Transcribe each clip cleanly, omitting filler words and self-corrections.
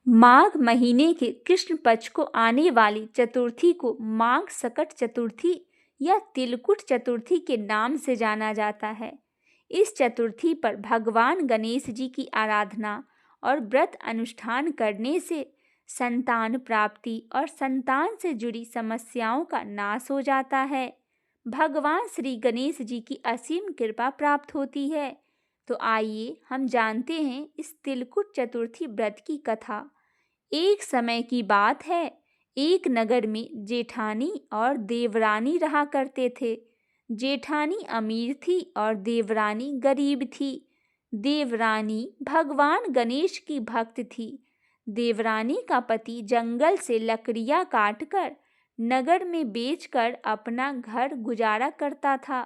माघ महीने के कृष्ण पक्ष को आने वाली चतुर्थी को माघ सकट चतुर्थी या तिलकुट चतुर्थी के नाम से जाना जाता है। इस चतुर्थी पर भगवान गणेश जी की आराधना और व्रत अनुष्ठान करने से संतान प्राप्ति और संतान से जुड़ी समस्याओं का नाश हो जाता है। भगवान श्री गणेश जी की असीम कृपा प्राप्त होती है। तो आइए हम जानते हैं इस तिलकुट चतुर्थी व्रत की कथा। एक समय की बात है, एक नगर में जेठानी और देवरानी रहा करते थे। जेठानी अमीर थी और देवरानी गरीब थी। देवरानी भगवान गणेश की भक्त थी। देवरानी का पति जंगल से लकड़ियां काटकर नगर में बेचकर अपना घर गुजारा करता था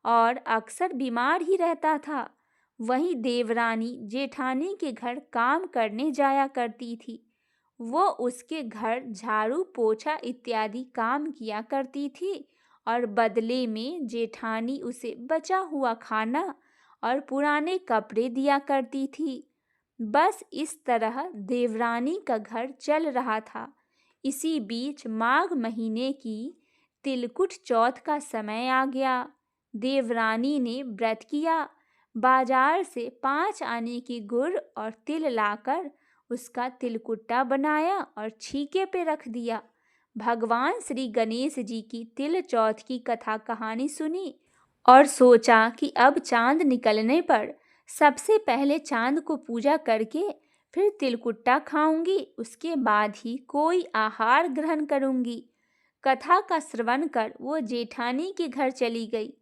और अक्सर बीमार ही रहता था। वहीं देवरानी जेठानी के घर काम करने जाया करती थी। वो उसके घर झाड़ू पोछा इत्यादि काम किया करती थी और बदले में जेठानी उसे बचा हुआ खाना और पुराने कपड़े दिया करती थी। बस इस तरह देवरानी का घर चल रहा था। इसी बीच माघ महीने की तिलकुट चौथ का समय आ गया। देवरानी ने व्रत किया। बाजार से 5 आने की गुड़ और तिल लाकर उसका तिलकुट्टा बनाया और छीके पे रख दिया। भगवान श्री गणेश जी की तिल चौथ की कथा कहानी सुनी और सोचा कि अब चांद निकलने पर सबसे पहले चांद को पूजा करके फिर तिलकुट्टा खाऊंगी, उसके बाद ही कोई आहार ग्रहण करूंगी। कथा का श्रवण कर वो जेठानी के घर चली गई।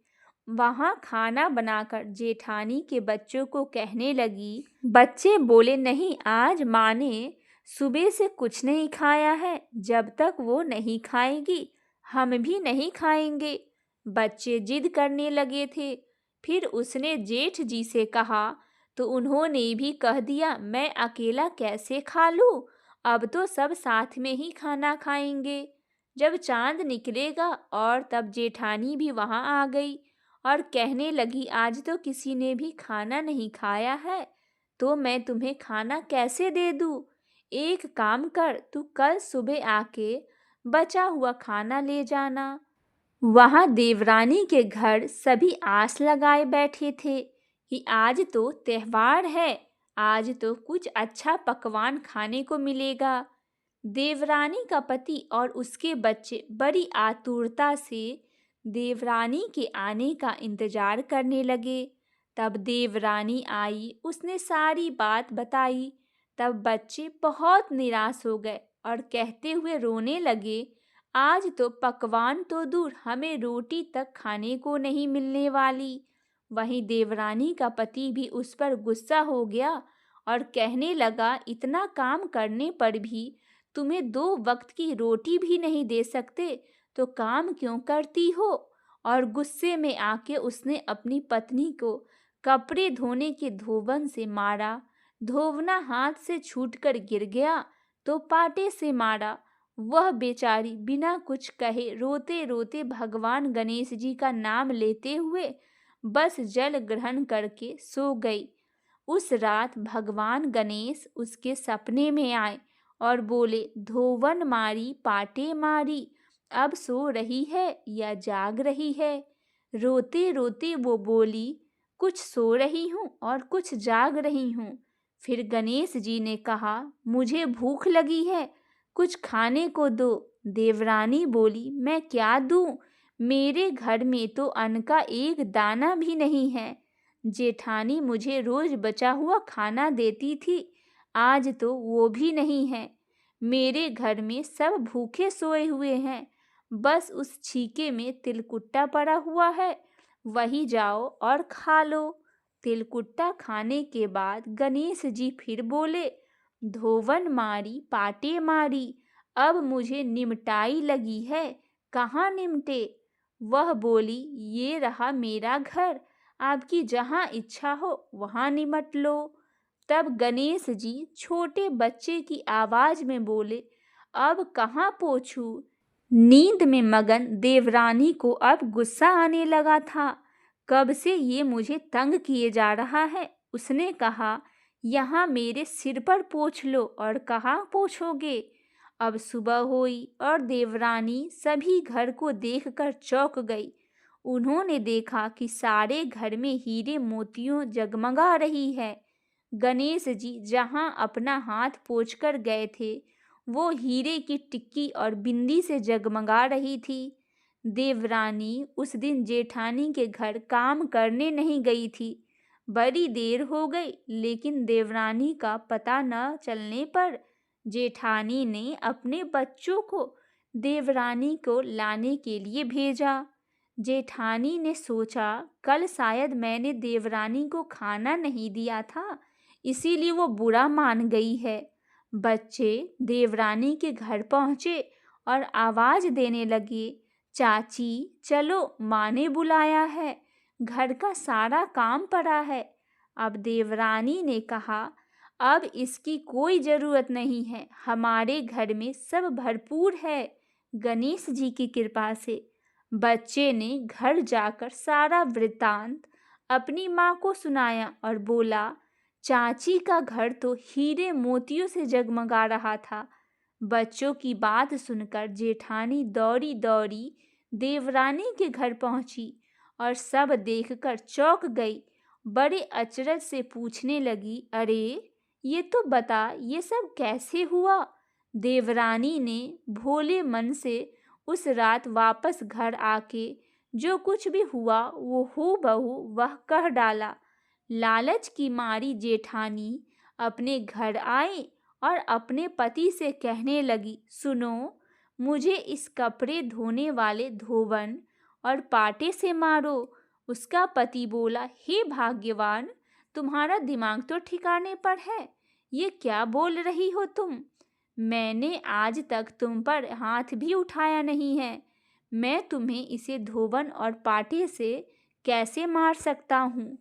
वहां खाना बनाकर जेठानी के बच्चों को कहने लगी। बच्चे बोले, नहीं, आज माँ ने सुबह से कुछ नहीं खाया है, जब तक वो नहीं खाएगी हम भी नहीं खाएंगे। बच्चे जिद करने लगे थे। फिर उसने जेठ जी से कहा तो उन्होंने भी कह दिया, मैं अकेला कैसे खा लूं, अब तो सब साथ में ही खाना खाएंगे। जब चांद निकलेगा और तब जेठानी भी वहां आ गई और कहने लगी, आज तो किसी ने भी खाना नहीं खाया है, तो मैं तुम्हें खाना कैसे दे दूं? एक काम कर, तू कल सुबह आके बचा हुआ खाना ले जाना। वहां देवरानी के घर सभी आस लगाए बैठे थे कि आज तो त्योहार है, आज तो कुछ अच्छा पकवान खाने को मिलेगा। देवरानी का पति और उसके बच्चे बड़ी आतुरता से देवरानी के आने का इंतजार करने लगे। तब देवरानी आई, उसने सारी बात बताई। तब बच्चे बहुत निराश हो गए और कहते हुए रोने लगे, आज तो पकवान तो दूर, हमें रोटी तक खाने को नहीं मिलने वाली। वहीं देवरानी का पति भी उस पर गुस्सा हो गया और कहने लगा, इतना काम करने पर भी तुम्हें 2 वक्त की रोटी भी नहीं दे सकते, तो काम क्यों करती हो? और गुस्से में आके उसने अपनी पत्नी को कपड़े धोने के धोवन से मारा। धोवना हाथ से छूटकर गिर गया तो पाटे से मारा। वह बेचारी बिना कुछ कहे रोते रोते भगवान गणेश जी का नाम लेते हुए बस जल ग्रहण करके सो गई। उस रात भगवान गणेश उसके सपने में आए और बोले, धोवन मारी पाटे मारी, अब सो रही है या जाग रही है? रोते रोते वो बोली, कुछ सो रही हूँ और कुछ जाग रही हूँ। फिर गणेश जी ने कहा, मुझे भूख लगी है, कुछ खाने को दो। देवरानी बोली, मैं क्या दूं? मेरे घर में तो अन्न का एक दाना भी नहीं है। जेठानी मुझे रोज बचा हुआ खाना देती थी, आज तो वो भी नहीं है। मेरे घर में सब भूखे सोए हुए हैं, बस उस छीके में तिलकुट्टा पड़ा हुआ है, वही जाओ और खा लो। तिलकुट्टा खाने के बाद गणेश जी फिर बोले, धोवन मारी पाटे मारी, अब मुझे निमटाई लगी है, कहाँ निमटे? वह बोली, ये रहा मेरा घर, आपकी जहाँ इच्छा हो वहाँ निमट लो। तब गणेश जी छोटे बच्चे की आवाज में बोले, अब कहाँ पोछूं? नींद में मगन देवरानी को अब गुस्सा आने लगा था। कब से ये मुझे तंग किए जा रहा है। उसने कहा यहाँ मेरे सिर पर पोंछ लो। और कहाँ पोंछोगे? अब सुबह हुई और देवरानी सभी घर को देखकर चौंक गई। उन्होंने देखा कि सारे घर में हीरे मोतियों जगमगा रही है। गणेश जी जहाँ अपना हाथ पोंछकर गए थे, वो हीरे की टिक्की और बिंदी से जगमगा रही थी। देवरानी उस दिन जेठानी के घर काम करने नहीं गई थी। बड़ी देर हो गई, लेकिन देवरानी का पता न चलने पर जेठानी ने अपने बच्चों को देवरानी को लाने के लिए भेजा। जेठानी ने सोचा, कल शायद मैंने देवरानी को खाना नहीं दिया था, इसीलिए वो बुरा मान गई है। बच्चे देवरानी के घर पहुंचे और आवाज देने लगे, चाची चलो, माँ ने बुलाया है, घर का सारा काम पड़ा है। अब देवरानी ने कहा, अब इसकी कोई जरूरत नहीं है, हमारे घर में सब भरपूर है, गणेश जी की कृपा से। बच्चे ने घर जाकर सारा वृत्तांत अपनी माँ को सुनाया और बोला, चाची का घर तो हीरे मोतियों से जगमगा रहा था। बच्चों की बात सुनकर जेठानी दौड़ी दौड़ी देवरानी के घर पहुंची और सब देखकर चौंक गई। बड़े अचरज से पूछने लगी, अरे ये तो बता, ये सब कैसे हुआ? देवरानी ने भोले मन से उस रात वापस घर आके जो कुछ भी हुआ वो हूबहू वह कह डाला। लालच की मारी जेठानी अपने घर आई और अपने पति से कहने लगी, सुनो, मुझे इस कपड़े धोने वाले धोवन और पाटे से मारो। उसका पति बोला, हे भाग्यवान, तुम्हारा दिमाग तो ठिकाने पर है, ये क्या बोल रही हो तुम? मैंने आज तक तुम पर हाथ भी उठाया नहीं है, मैं तुम्हें इसे धोवन और पाटे से कैसे मार सकता हूँ?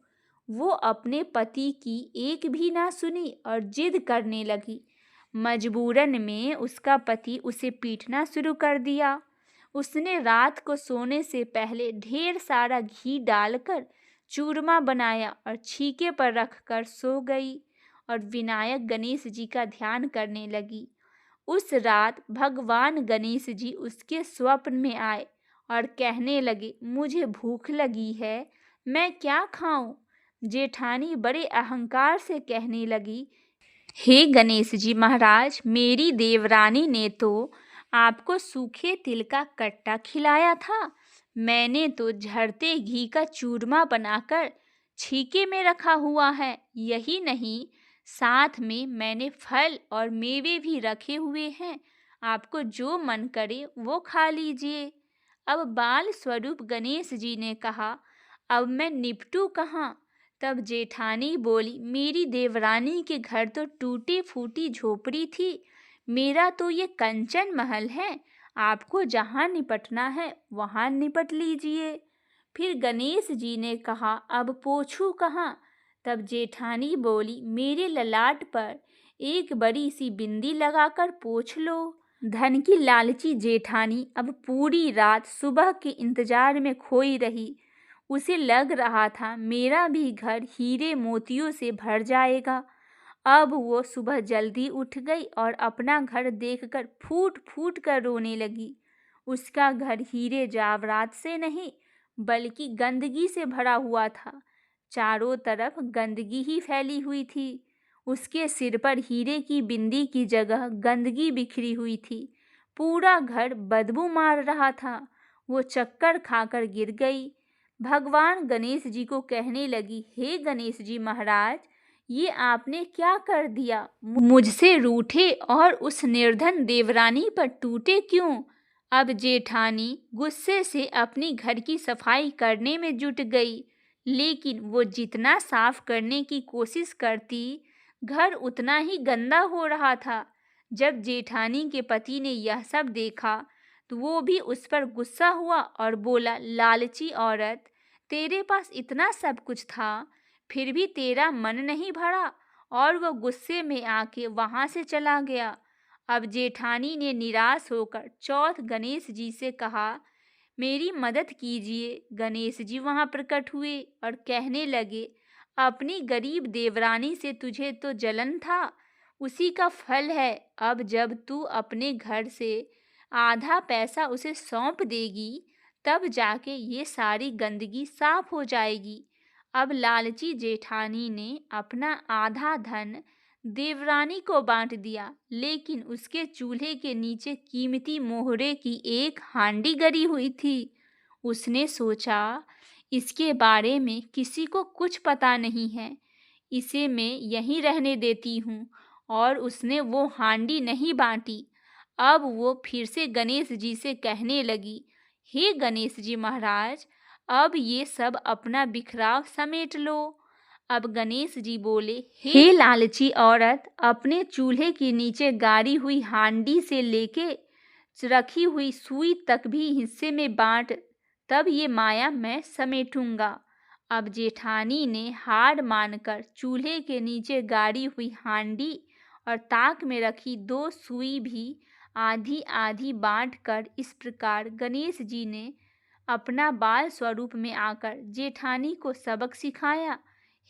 वो अपने पति की एक भी ना सुनी और जिद करने लगी। मजबूरन में उसका पति उसे पीटना शुरू कर दिया। उसने रात को सोने से पहले ढेर सारा घी डालकर चूरमा बनाया और छीके पर रखकर सो गई और विनायक गणेश जी का ध्यान करने लगी। उस रात भगवान गणेश जी उसके स्वप्न में आए और कहने लगे, मुझे भूख लगी है, मैं क्या खाऊं? जेठानी बड़े अहंकार से कहने लगी, हे गणेश जी महाराज, मेरी देवरानी ने तो आपको सूखे तिल का कट्टा खिलाया था। मैंने तो झरते घी का चूरमा बनाकर छीके में रखा हुआ है। यही नहीं, साथ में मैंने फल और मेवे भी रखे हुए हैं। आपको जो मन करे वो खा लीजिए। अब बाल स्वरूप गणेश जी ने कहा, अब मैं निपटूं कहाँ? तब जेठानी बोली, मेरी देवरानी के घर तो टूटी फूटी झोपड़ी थी, मेरा तो ये कंचन महल है। आपको जहाँ निपटना है वहाँ निपट लीजिए। फिर गणेश जी ने कहा, अब पोछूं कहाँ? तब जेठानी बोली, मेरे ललाट पर एक बड़ी सी बिंदी लगाकर पोंछ लो। धन की लालची जेठानी अब पूरी रात सुबह के इंतजार में खोई रही। उसे लग रहा था मेरा भी घर हीरे मोतियों से भर जाएगा। अब वो सुबह जल्दी उठ गई और अपना घर देखकर फूट फूट कर रोने लगी। उसका घर हीरे जवाहरात से नहीं बल्कि गंदगी से भरा हुआ था। चारों तरफ गंदगी ही फैली हुई थी। उसके सिर पर हीरे की बिंदी की जगह गंदगी बिखरी हुई थी। पूरा घर बदबू मार रहा था। वो चक्कर खाकर गिर गई। भगवान गणेश जी को कहने लगी, हे गणेश जी महाराज, ये आपने क्या कर दिया? मुझसे रूठे और उस निर्धन देवरानी पर टूटे क्यों? अब जेठानी गुस्से से अपनी घर की सफाई करने में जुट गई, लेकिन वो जितना साफ करने की कोशिश करती, घर उतना ही गंदा हो रहा था। जब जेठानी के पति ने यह सब देखा तो वो भी उस पर गुस्सा हुआ और बोला, लालची औरत, तेरे पास इतना सब कुछ था, फिर भी तेरा मन नहीं भरा। और वह गुस्से में आके वहां से चला गया। अब जेठानी ने निराश होकर चौथ गणेश जी से कहा, मेरी मदद कीजिए। गणेश जी वहां प्रकट हुए और कहने लगे, अपनी गरीब देवरानी से तुझे तो जलन था, उसी का फल है। अब जब तू अपने घर से आधा पैसा उसे सौंप देगी, तब जाके ये सारी गंदगी साफ हो जाएगी। अब लालची जेठानी ने अपना आधा धन देवरानी को बांट दिया, लेकिन उसके चूल्हे के नीचे कीमती मोहरे की एक हांडी गड़ी हुई थी। उसने सोचा, इसके बारे में किसी को कुछ पता नहीं है, इसे मैं यहीं रहने देती हूँ। और उसने वो हांडी नहीं बांटी। अब वो फिर से गणेश जी से कहने लगी, हे गणेश जी महाराज, अब ये सब अपना बिखराव समेट लो। अब गणेश जी बोले, हे लालची औरत, अपने चूल्हे के नीचे गाड़ी हुई हांडी से लेके रखी हुई सुई तक भी हिस्से में बांट, तब ये माया मैं समेटूंगा। अब जेठानी ने हार मानकर चूल्हे के नीचे गाड़ी हुई हांडी और ताक में रखी 2 सुई भी आधी आधी बांटकर इस प्रकार गणेश जी ने अपना बाल स्वरूप में आकर जेठानी को सबक सिखाया।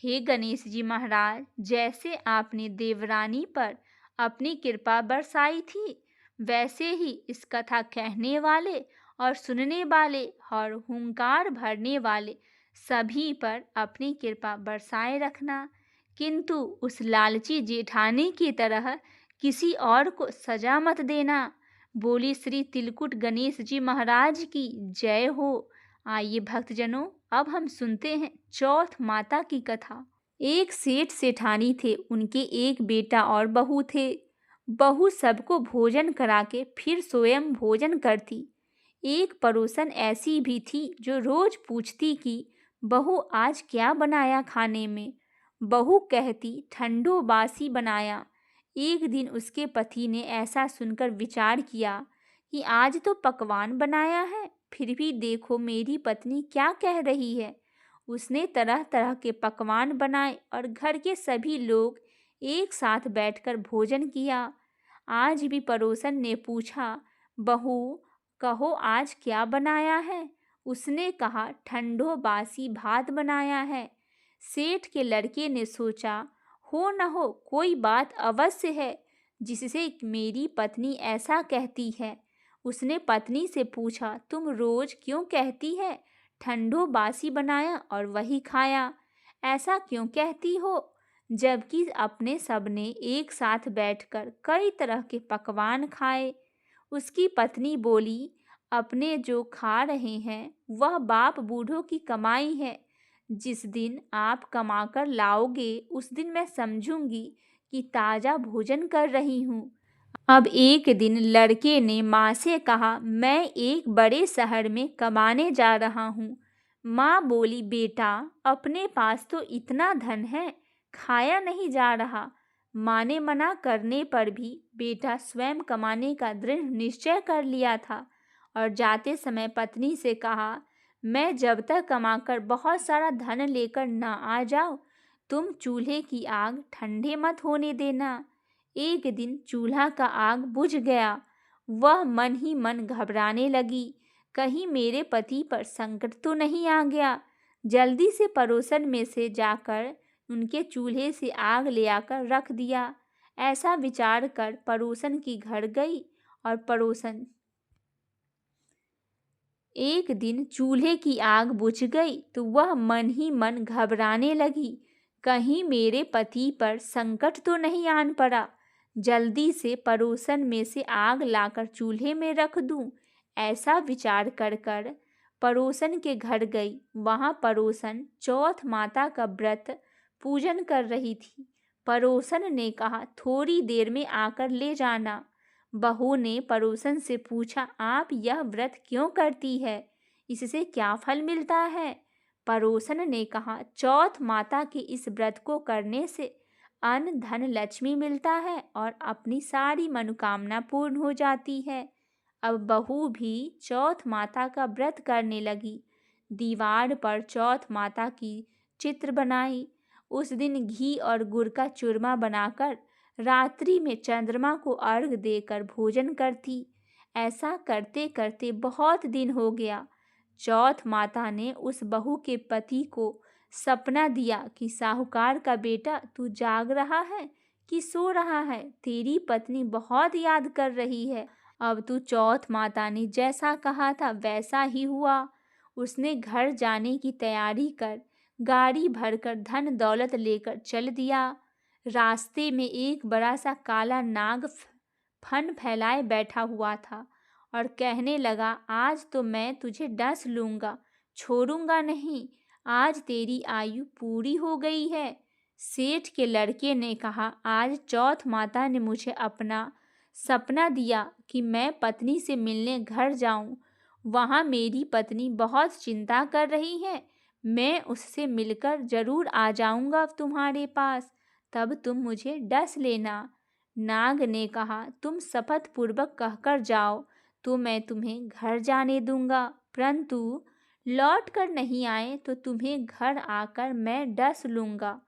हे गणेश जी महाराज, जैसे आपने देवरानी पर अपनी कृपा बरसाई थी, वैसे ही इस कथा कहने वाले और सुनने वाले और हुंकार भरने वाले सभी पर अपनी कृपा बरसाए रखना, किंतु उस लालची जेठानी की तरह किसी और को सजा मत देना। बोली श्री तिलकुट गणेश जी महाराज की जय हो। आइए भक्तजनों, अब हम सुनते हैं चौथ माता की कथा। एक सेठ सेठानी थे, उनके एक बेटा और बहू थे। बहू सबको भोजन करा के फिर स्वयं भोजन करती। एक पड़ोसन ऐसी भी थी जो रोज पूछती कि बहू आज क्या बनाया खाने में। बहू कहती ठंडो बासी बनाया। एक दिन उसके पति ने ऐसा सुनकर विचार किया कि आज तो पकवान बनाया है, फिर भी देखो मेरी पत्नी क्या कह रही है। उसने तरह तरह के पकवान बनाए और घर के सभी लोग एक साथ बैठकर भोजन किया। आज भी पड़ोसन ने पूछा, बहू कहो आज क्या बनाया है। उसने कहा ठंडो बासी भात बनाया है। सेठ के लड़के ने सोचा, हो न हो कोई बात अवश्य है जिससे मेरी पत्नी ऐसा कहती है। उसने पत्नी से पूछा, तुम रोज क्यों कहती है ठंडो बासी बनाया और वही खाया, ऐसा क्यों कहती हो, जबकि अपने सबने एक साथ बैठकर कई तरह के पकवान खाए। उसकी पत्नी बोली, अपने जो खा रहे हैं वह बाप बूढ़ों की कमाई है। जिस दिन आप कमाकर लाओगे उस दिन मैं समझूंगी कि ताज़ा भोजन कर रही हूँ। अब एक दिन लड़के ने माँ से कहा, मैं एक बड़े शहर में कमाने जा रहा हूँ। माँ बोली, बेटा अपने पास तो इतना धन है, खाया नहीं जा रहा। माँ ने मना करने पर भी बेटा स्वयं कमाने का दृढ़ निश्चय कर लिया था और जाते समय पत्नी से कहा, मैं जब तक कमाकर बहुत सारा धन लेकर न आ जाऊं, तुम चूल्हे की आग ठंडे मत होने देना। एक दिन चूल्हा का आग बुझ गया। वह मन ही मन घबराने लगी, कहीं मेरे पति पर संकट तो नहीं आ गया। जल्दी से पड़ोसन में से जाकर उनके चूल्हे से आग ले आकर रख दिया। ऐसा विचार कर पड़ोसन की घर गई और पड़ोसन एक दिन चूल्हे की आग बुझ गई तो वह मन ही मन घबराने लगी, कहीं मेरे पति पर संकट तो नहीं आन पड़ा। जल्दी से पड़ोसन में से आग लाकर चूल्हे में रख दूं, ऐसा विचार कर कर पड़ोसन के घर गई। वहां पड़ोसन चौथ माता का व्रत पूजन कर रही थी। पड़ोसन ने कहा, थोड़ी देर में आकर ले जाना। बहू ने पड़ोसन से पूछा, आप यह व्रत क्यों करती है, इससे क्या फल मिलता है। पड़ोसन ने कहा, चौथ माता के इस व्रत को करने से अन्न धन लक्ष्मी मिलता है और अपनी सारी मनोकामना पूर्ण हो जाती है। अब बहू भी चौथ माता का व्रत करने लगी। दीवार पर चौथ माता की चित्र बनाई। उस दिन घी और गुड़ का चूरमा बनाकर रात्रि में चंद्रमा को अर्घ देकर भोजन करती। ऐसा करते करते बहुत दिन हो गया। चौथ माता ने उस बहू के पति को सपना दिया कि साहूकार का बेटा तू जाग रहा है कि सो रहा है, तेरी पत्नी बहुत याद कर रही है। अब तू चौथ माता ने जैसा कहा था वैसा ही हुआ। उसने घर जाने की तैयारी कर गाड़ी भरकर धन दौलत लेकर चल दिया। रास्ते में एक बड़ा सा काला नाग फन फैलाए बैठा हुआ था और कहने लगा, आज तो मैं तुझे डस लूंगा, छोड़ूंगा नहीं। आज तेरी आयु पूरी हो गई है। सेठ के लड़के ने कहा, आज चौथ माता ने मुझे अपना सपना दिया कि मैं पत्नी से मिलने घर जाऊं। वहां मेरी पत्नी बहुत चिंता कर रही है। मैं उससे मिलकर जरूर आ जाऊंगा तुम्हारे पास, तब तुम मुझे डस लेना। नाग ने कहा, तुम शपथ पूर्वक कहकर जाओ तो मैं तुम्हें घर जाने दूंगा, परंतु लौट कर नहीं आए तो तुम्हें घर आकर मैं डस लूंगा।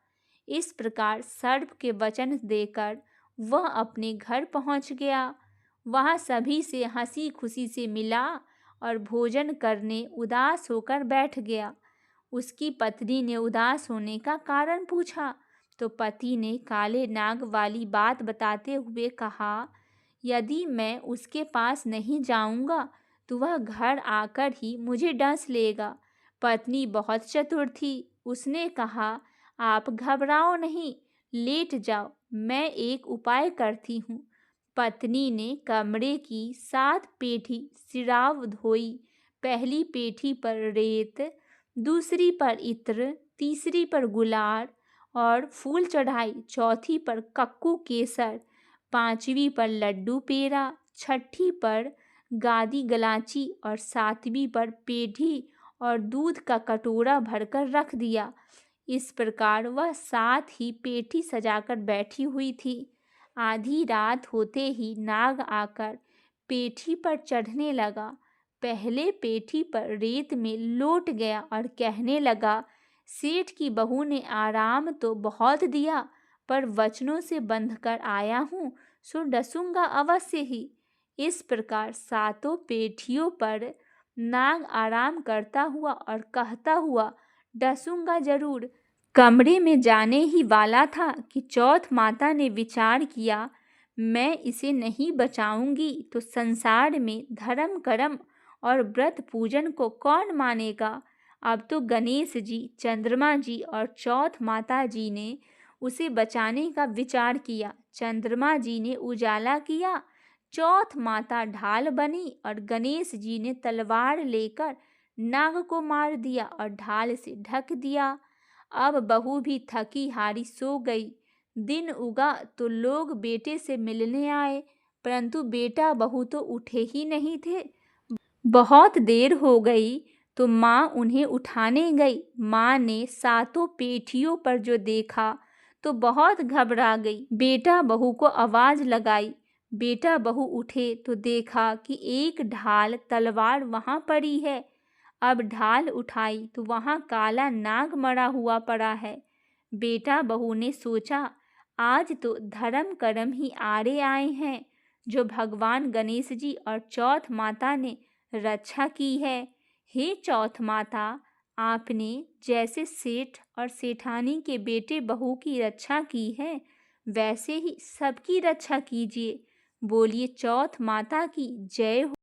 इस प्रकार सर्प के वचन देकर वह अपने घर पहुंच गया। वहां सभी से हंसी खुशी से मिला और भोजन करने उदास होकर बैठ गया। उसकी पत्नी ने उदास होने का कारण पूछा तो पति ने काले नाग वाली बात बताते हुए कहा, यदि मैं उसके पास नहीं जाऊंगा तो वह घर आकर ही मुझे डस लेगा। पत्नी बहुत चतुर थी। उसने कहा, आप घबराओ नहीं, लेट जाओ, मैं एक उपाय करती हूँ। पत्नी ने कमरे की 7 पेठी सिराव धोई। पहली पेठी पर रेत, दूसरी पर इत्र, तीसरी पर गुलाल और फूल चढ़ाई, चौथी पर कक्कू केसर, पांचवी पर लड्डू पेड़ा, छठी पर गादी गलाची और सातवीं पर पेठी और दूध का कटोरा भरकर रख दिया। इस प्रकार वह 7 ही पेठी सजाकर बैठी हुई थी। आधी रात होते ही नाग आकर पेठी पर चढ़ने लगा। पहले पेठी पर रेत में लौट गया और कहने लगा, सेठ की बहू ने आराम तो बहुत दिया, पर वचनों से बंधकर आया हूँ, सो डसूंगा अवश्य ही। इस प्रकार 7 पेठियों पर नाग आराम करता हुआ और कहता हुआ डसूंगा जरूर कमरे में जाने ही वाला था कि चौथ माता ने विचार किया, मैं इसे नहीं बचाऊंगी तो संसार में धर्म कर्म और व्रत पूजन को कौन मानेगा। अब तो गणेश जी, चंद्रमा जी और चौथ माता जी ने उसे बचाने का विचार किया। चंद्रमा जी ने उजाला किया, चौथ माता ढाल बनी और गणेश जी ने तलवार लेकर नाग को मार दिया और ढाल से ढक दिया। अब बहू भी थकी हारी सो गई। दिन उगा तो लोग बेटे से मिलने आए, परंतु बेटा बहू तो उठे ही नहीं थे। बहुत देर हो गई तो माँ उन्हें उठाने गई। माँ ने 7 पेठियों पर जो देखा तो बहुत घबरा गई। बेटा बहू को आवाज लगाई। बेटा बहू उठे तो देखा कि एक ढाल तलवार वहां पड़ी है। अब ढाल उठाई तो वहां काला नाग मरा हुआ पड़ा है। बेटा बहू ने सोचा, आज तो धर्म कर्म ही आड़े आए हैं, जो भगवान गणेश जी और चौथ माता ने रक्षा की है। हे चौथ माता, आपने जैसे सेठ और सेठानी के बेटे बहू की रक्षा की है, वैसे ही सबकी रक्षा कीजिए। बोलिए चौथ माता की जय हो।